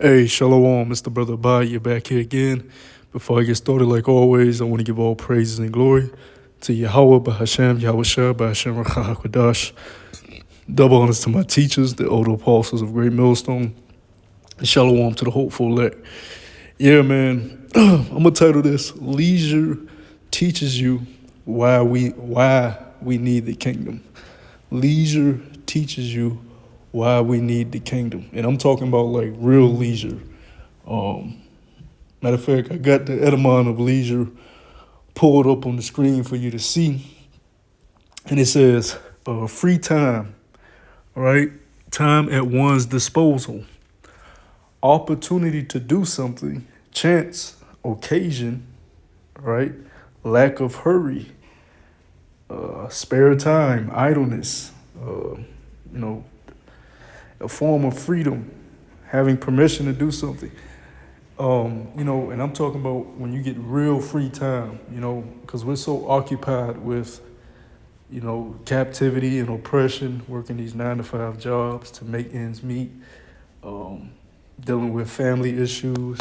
Hey, Shalom, Mr. Brother Bai, you're back here again. Before I get started, like always, I want to give all praises and glory to Yahweh, Bahashem, Yahweh Shah, Bahashem, Rakha HaKodash. Double honors to my teachers, the older apostles of Great Millstone, and Shalom to the hopeful elect. Yeah, man, I'm going to title this, Leisure Teaches You Why We Need the Kingdom. Leisure teaches you why we need the kingdom. And I'm talking about like real leisure. Um, Matter of fact, I got the etymon of leisure pulled up on the screen for you to see. And it says, free time, all right? Time at one's disposal. Opportunity to do something, chance, occasion, right? Lack of hurry, spare time, idleness, you know, a form of freedom, having permission to do something. And I'm talking about when you get real free time, because we're so occupied with, captivity and oppression, working these 9 to 5 jobs to make ends meet, dealing with family issues,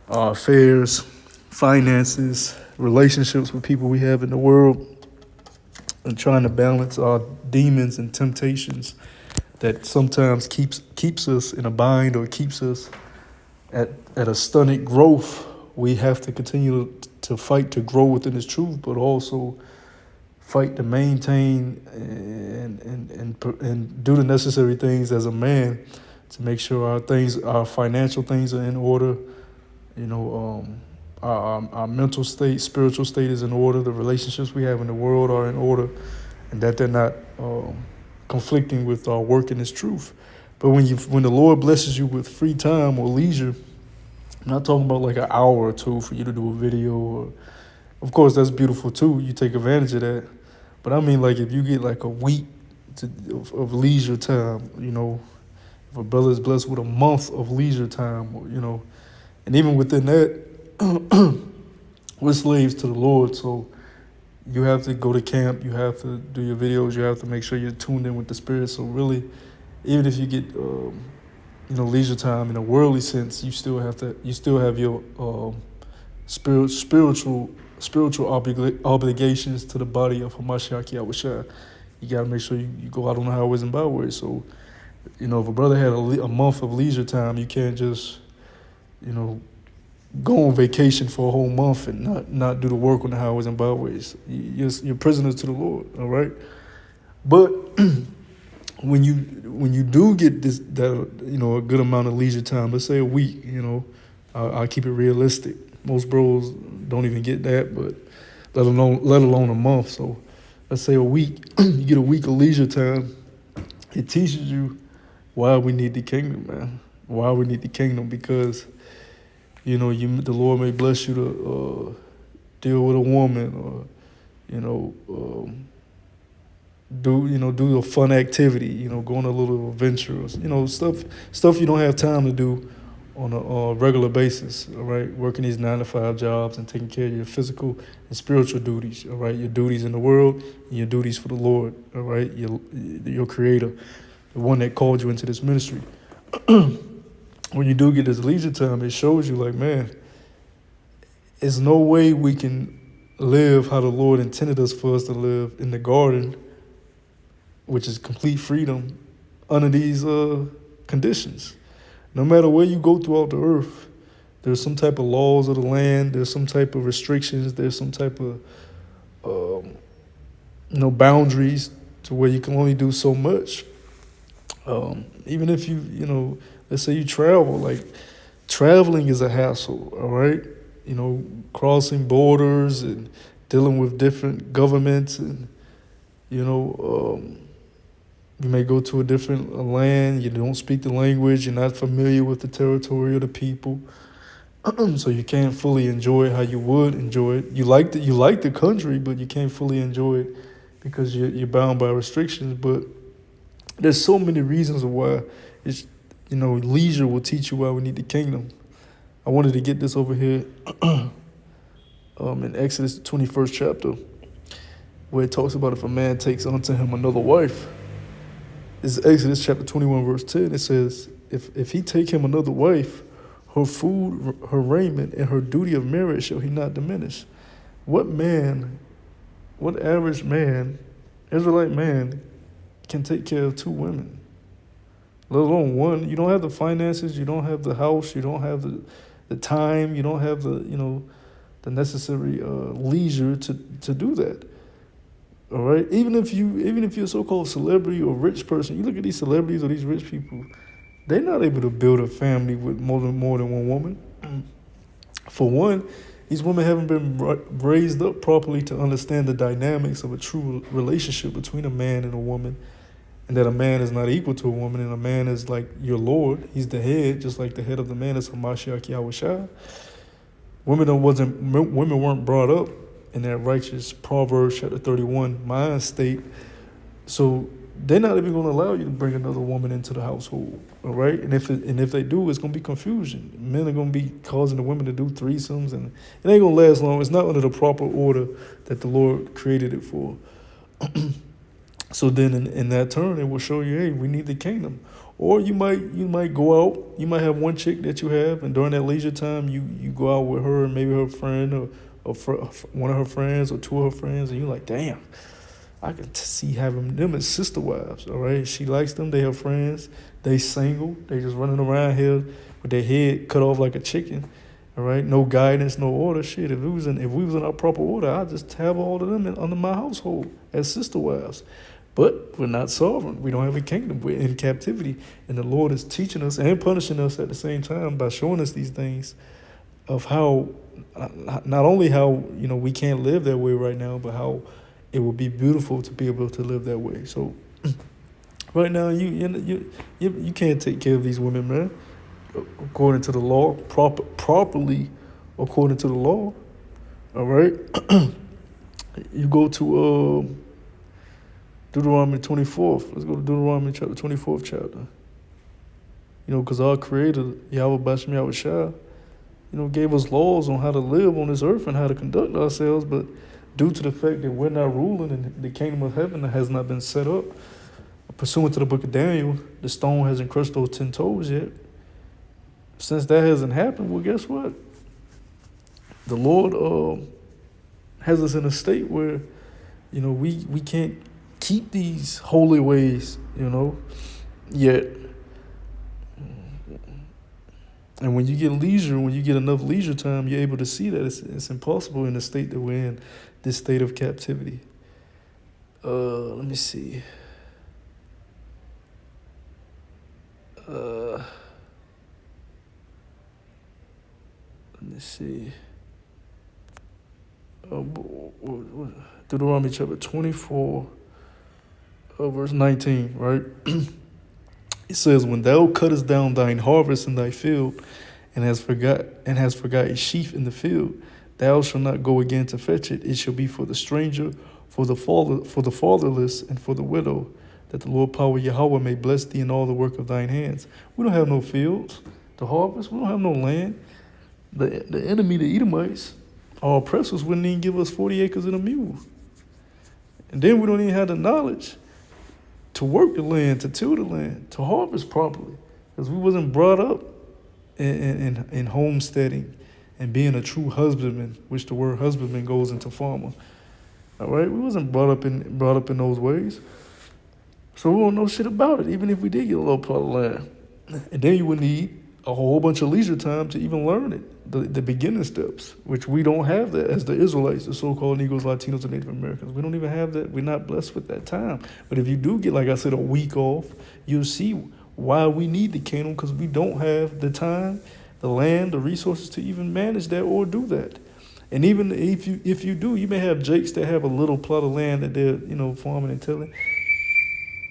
affairs, finances, relationships with people we have in the world, and trying to balance our demons and temptations that sometimes keeps us in a bind or keeps us at a stunted growth. We have to continue to fight to grow within this truth, but also fight to maintain and do the necessary things as a man to make sure our financial things are in order. Our mental state, spiritual state is in order. The relationships we have in the world are in order, and that they're not conflicting with our work in this truth. But when the Lord blesses you with free time or leisure, I'm not talking about like an hour or two for you to do a video. Or, of course, that's beautiful too. You take advantage of that. But I mean, like if you get like a week of leisure time, if a brother is blessed with a month of leisure time, and even within that, we're slaves to the Lord. So you have to go to camp, you have to do your videos, you have to make sure you're tuned in with the Spirit. So really, even if you get leisure time in a worldly sense, you still have your spiritual obligations to the body of Hamashiach Yahushua. You got to make sure you go out on the highways and byways. So, if a brother had a month of leisure time, you can't just, go on vacation for a whole month and not do the work on the highways and byways. You're prisoners to the Lord, all right? But when you do get a good amount of leisure time, let's say a week, I'll keep it realistic. Most bros don't even get that, but let alone a month. So let's say a week, you get a week of leisure time. It teaches you why we need the kingdom, man. Why we need the kingdom, because the Lord may bless you to deal with a woman, or do a fun activity, go on a little adventure, stuff you don't have time to do on a regular basis, all right? Working these 9 to 5 jobs and taking care of your physical and spiritual duties, all right? Your duties in the world and your duties for the Lord, all right? Your Creator, the one that called you into this ministry. When you do get this leisure time, it shows you like, man, there's no way we can live how the Lord intended us for us to live in the garden, which is complete freedom, under these conditions. No matter where you go throughout the earth, there's some type of laws of the land, there's some type of restrictions, there's some type of boundaries to where you can only do so much. Even if let's say you travel, like traveling is a hassle, all right? Crossing borders and dealing with different governments, and you may go to a different land, you don't speak the language, you're not familiar with the territory of the people, so you can't fully enjoy it how you would enjoy it. You like the country, but you can't fully enjoy it because you're bound by restrictions. But there's so many reasons why leisure will teach you why we need the kingdom. I wanted to get this over here in Exodus, the 21st chapter, where it talks about if a man takes unto him another wife. This is Exodus chapter 21, verse 10. It says, if he take him another wife, her food, her raiment, and her duty of marriage shall he not diminish. What man, what average man, Israelite man, can take care of two women? Let alone one. You don't have the finances, you don't have the house, you don't have the time, you don't have the necessary leisure to do that. All right. Even if you're a so-called celebrity or rich person, you look at these celebrities or these rich people, they're not able to build a family with more than one woman. For one, these women haven't been raised up properly to understand the dynamics of a true relationship between a man and a woman, and that a man is not equal to a woman, and a man is like your Lord. He's the head, just like the head of the man is Hamashiach Yahushua. Women weren't brought up in that righteous Proverbs chapter 31 mind state, so they're not even going to allow you to bring another woman into the household, all right? And if they do, it's going to be confusion. Men are going to be causing the women to do threesomes, and it ain't going to last long. It's not under the proper order that the Lord created it for. So then in that turn, it will show you, hey, we need the kingdom. Or you might go out, you might have one chick that you have, and during that leisure time, you go out with her and maybe her friend or one of her friends or two of her friends, and you're like, damn, I can see having them as sister wives, all right? She likes them, they have friends, they single, they just running around here with their head cut off like a chicken, all right? No guidance, no order. Shit, if we was in our proper order, I'd just have all of them under my household as sister wives. But we're not sovereign. We don't have a kingdom. We're in captivity. And the Lord is teaching us and punishing us at the same time by showing us these things of how, not only how, we can't live that way right now, but how it would be beautiful to be able to live that way. So right now, you can't take care of these women, man, according to the law, properly according to the law. All right? You go to Deuteronomy 24th. Let's go to Deuteronomy chapter 24th chapter. Because our Creator, Yahweh Bashem Yahushua, gave us laws on how to live on this earth and how to conduct ourselves, but due to the fact that we're not ruling and the kingdom of heaven has not been set up, pursuant to the book of Daniel, the stone hasn't crushed those 10 toes yet. Since that hasn't happened, well, guess what? The Lord has us in a state where, we can't keep these holy ways, yet. And when you get leisure, when you get enough leisure time, you're able to see that it's impossible in the state that we're in, this state of captivity. Let me see. Let me see. Deuteronomy chapter 24, verse 19, right? It says, when thou cuttest down thine harvest in thy field, and hast forgot a sheaf in the field, thou shalt not go again to fetch it. It shall be for the stranger, for the fatherless, and for the widow, that the Lord power Yahweh may bless thee in all the work of thine hands. We don't have no fields to harvest. We don't have no land. The enemy, the Edomites, our oppressors, wouldn't even give us 40 acres and a mule. And then we don't even have the knowledge to work the land, to till the land, to harvest properly, because we wasn't brought up in homesteading and being a true husbandman, which the word husbandman goes into farmer. All right, we wasn't brought up in those ways, so we don't know shit about it. Even if we did get a little plot of land, and then you would need a whole bunch of leisure time to even learn it, the beginning steps, which we don't have that as the Israelites, the so-called Negroes, Latinos, and Native Americans. We don't even have that. We're not blessed with that time. But if you do get, like I said, a week off, you'll see why we need the kingdom, because we don't have the time, the land, the resources to even manage that or do that. And even if you do, you may have jakes that have a little plot of land that they're farming and tilling,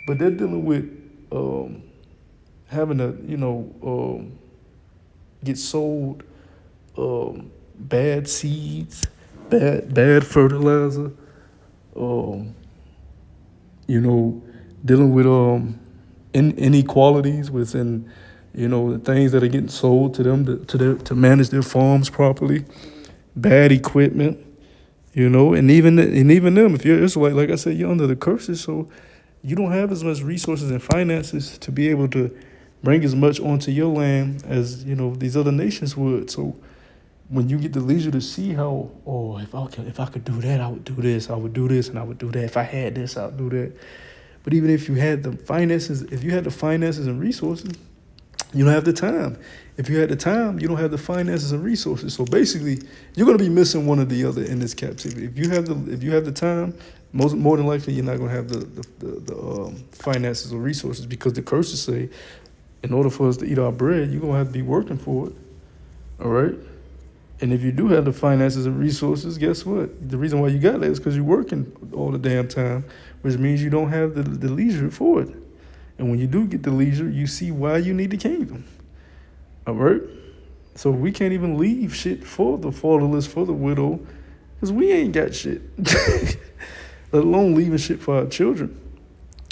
but they're dealing with having to get sold bad seeds, bad fertilizer, dealing with inequalities within the things that are getting sold to them to manage their farms properly, bad equipment, and even them, if you're Israelite, like I said, you're under the curses, so you don't have as much resources and finances to be able to bring as much onto your land as these other nations would. So when you get the leisure to see how, oh, if I could do that, I would do this, I would do this, and I would do that. If I had this, I would do that. But even if you had the finances, and resources, you don't have the time. If you had the time, you don't have the finances and resources. So basically, you're going to be missing one or the other in this captivity. If you have the time, more than likely you're not going to have the finances or resources, because the curses say, in order for us to eat our bread, you're going to have to be working for it. All right. And if you do have the finances and resources, guess what? The reason why you got that is because you're working all the damn time, which means you don't have the leisure for it. And when you do get the leisure, you see why you need the kingdom. All right? So we can't even leave shit for the fatherless, for the widow, because we ain't got shit. Let alone leaving shit for our children.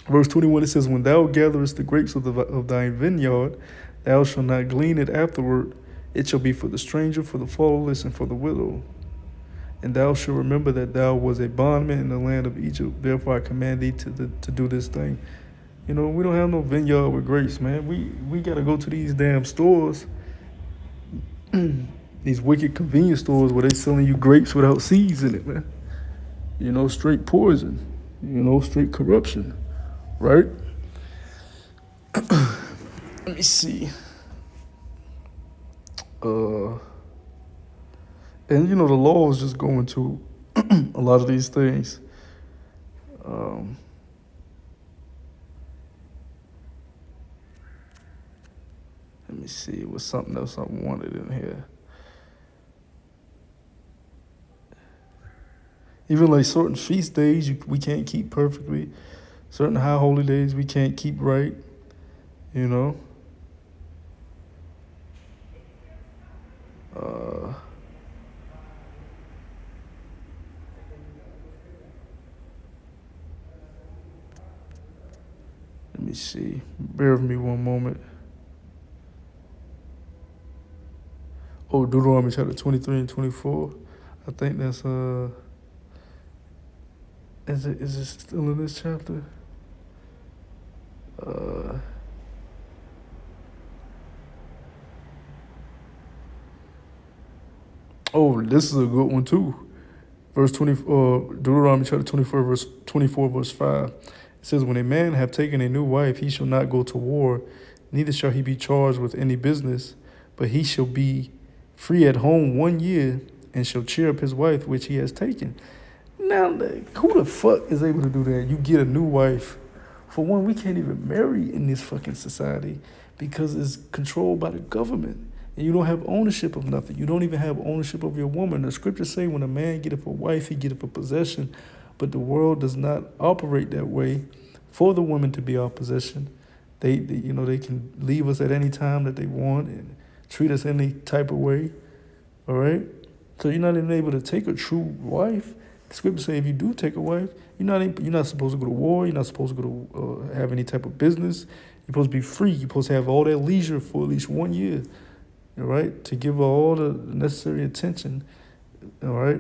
Verse 21, it says, when thou gatherest the grapes of thy vineyard, thou shalt not glean it afterward. It shall be for the stranger, for the fatherless, and for the widow. And thou shalt remember that thou was a bondman in the land of Egypt. Therefore I command thee to do this thing. We don't have no vineyard with grapes, man. We got to go to these damn stores, these wicked convenience stores where they selling you grapes without seeds in it, man. Straight poison, straight corruption, right? Let me see. And the law is just going to a lot of these things. Let me see. It was something else I wanted in here. Even like certain feast days we can't keep perfectly. Certain high holy days we can't keep right. Let me see. Bear with me one moment. Oh, Deuteronomy chapter 23 and 24. I think that's is it still in this chapter? Oh, this is a good one too. Verse 20, Deuteronomy chapter 24, verse 5. It says, when a man have taken a new wife, he shall not go to war, neither shall he be charged with any business, but he shall be free at home 1 year, and shall cheer up his wife which he has taken. Now, who the fuck is able to do that? You get a new wife. For one, we can't even marry in this fucking society because it's controlled by the government. And you don't have ownership of nothing. You don't even have ownership of your woman. The scriptures say when a man getteth a wife, he getteth a possession. But the world does not operate that way for the woman to be our possession. They can leave us at any time that they want and treat us any type of way. All right? So you're not even able to take a true wife. The scriptures say if you do take a wife, you're not supposed to go to war. You're not supposed to go to have any type of business. You're supposed to be free. You're supposed to have all that leisure for at least 1 year. All right, to give her all the necessary attention, all right,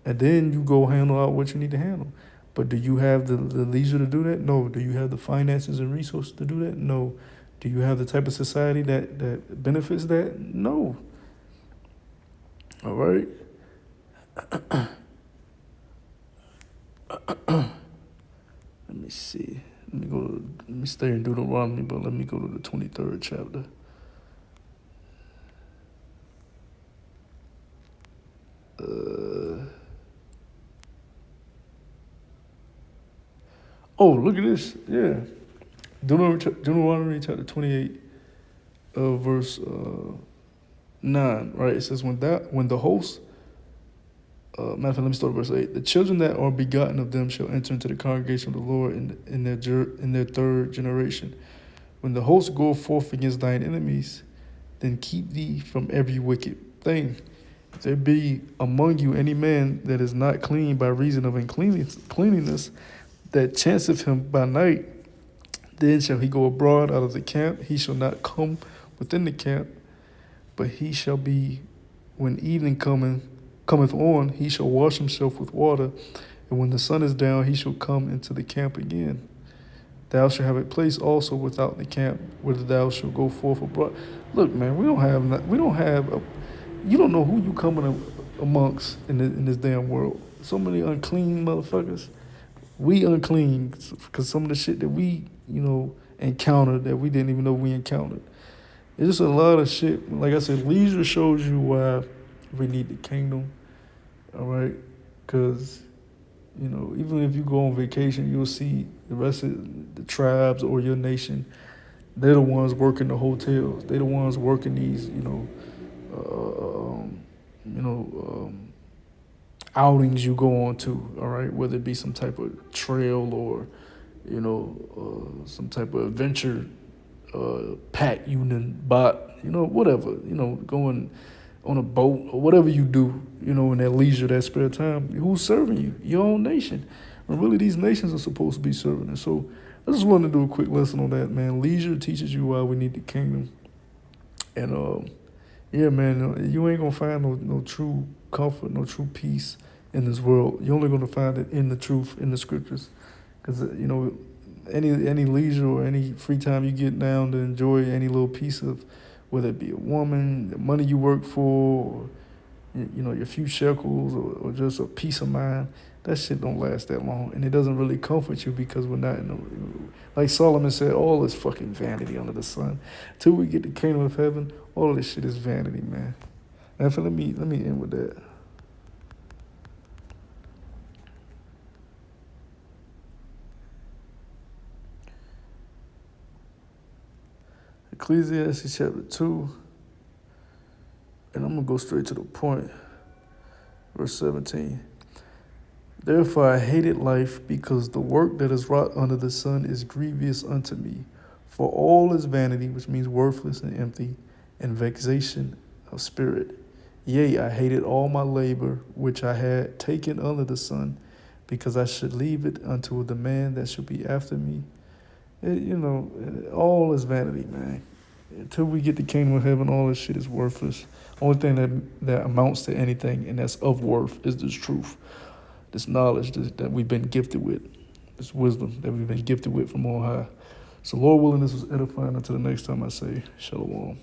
and then you go handle out what you need to handle. But do you have the leisure to do that? No. Do you have the finances and resources to do that? No. Do you have the type of society that benefits that? No. All right. Let me see. Let me stay in Deuteronomy, but let me go to the 23rd chapter. Oh, look at this. Yeah. Deuteronomy chapter 28, verse 9, right? It says, when the host, matter of fact, let me start at verse 8. The children that are begotten of them shall enter into the congregation of the Lord in their third generation. When the host go forth against thine enemies, then keep thee from every wicked thing. If there be among you any man that is not clean by reason of uncleanness, that chanceth him by night, then shall he go abroad out of the camp. He shall not come within the camp, but he shall be, when evening cometh on, he shall wash himself with water, and when the sun is down, he shall come into the camp again. Thou shalt have a place also without the camp, whither thou shalt go forth abroad. Look, man, we don't have. You don't know who you coming amongst in this damn world. So many unclean motherfuckers. We unclean because some of the shit that we encountered that we didn't even know we encountered. It's just a lot of shit. Like I said, leisure shows you why we need the kingdom. All right, because even if you go on vacation, you'll see the rest of the tribes or your nation. They're the ones working the hotels. They're the ones working these, you know, outings you go on to. All right, whether it be some type of trail or, some type of adventure, pack you done bought. Whatever. Going on a boat or whatever you do, in that leisure, that spare time, who's serving you? Your own nation. And really, these nations are supposed to be serving us. So I just wanted to do a quick lesson on that, man. Leisure teaches you why we need the kingdom. And, yeah, man, you ain't going to find no true comfort, no true peace in this world. You're only going to find it in the truth, in the scriptures. Because, any leisure or any free time you get down to enjoy any little piece of, whether it be a woman, the money you work for, or, your few shekels, or just a peace of mind, that shit don't last that long. And it doesn't really comfort you because we're not like Solomon said, all is fucking vanity under the sun. Till we get the kingdom of heaven, all of this shit is vanity, man. And let me end with that. Ecclesiastes chapter 2, and I'm going to go straight to the point. Verse 17. Therefore I hated life, because the work that is wrought under the sun is grievous unto me. For all is vanity, which means worthless and empty, and vexation of spirit. Yea, I hated all my labor, which I had taken under the sun, because I should leave it unto the man that should be after me. All is vanity, man. Until we get the kingdom of heaven, all this shit is worthless. Only thing that amounts to anything and that's of worth is this truth, this knowledge that we've been gifted with, this wisdom that we've been gifted with from on high. So Lord willing, this was edifying. Until the next time I say, Shalom.